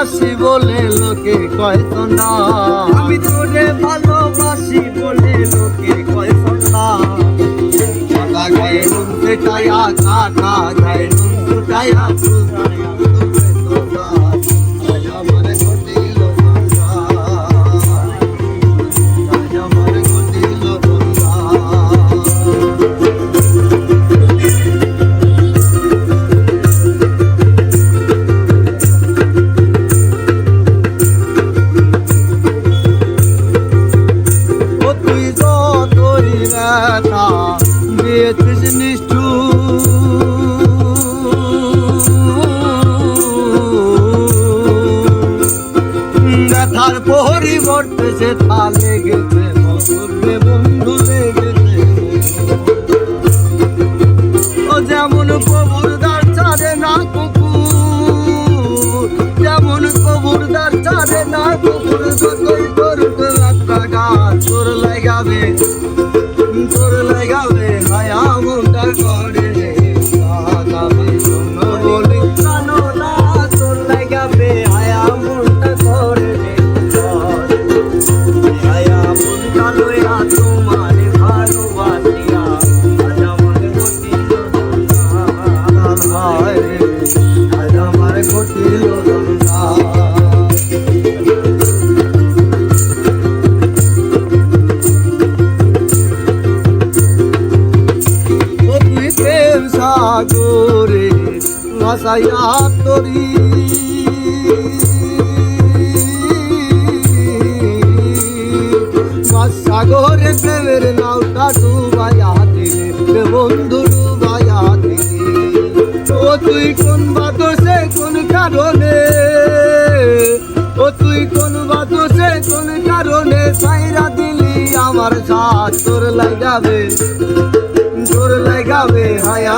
ভালোবাসি বলে লোকে কয় না, আমি তোরে ভালোবাসি বলে লোকে কয় না। কাটা গায়ে নুন ফেটাইয়া, কাটা গায়ে নুন ফুটাইয়া, দিয়েছিস ব্যথার পরিবর্তে সে তা লেগেছে বন্ধু লেগেছে। ও যেমন কবুর দ্বার ছাড়ে না কুকুর, যেমন কবুর দ্বার ছাড়ে না কুকুর, যতই করুক একটা গাছ তোর লাগাবে, তোর লাগাবে হায়া মনটা করে লাগাবে শোনো বলি জানো না, তোর লাগাবে হায়া মনটা করে হায়া মনটা লইয়া তোমার ভালোবাসিয়া আজ আমার ঘটিল আজ আমার ঘটিল সাগরে ভাসাইয়া তরি, সাগরে প্রেমের নাওটা ডুবাইয়া দিলে বন্ধু ডুবাইয়া দিলে। ও তুই কোন বাদসে কোন কারণে, ও তুই কোন বাদসে কোন কারণে সাইরা দিলি আমার সাথ, তোর লাগাবে তোর লাগাবে হায়া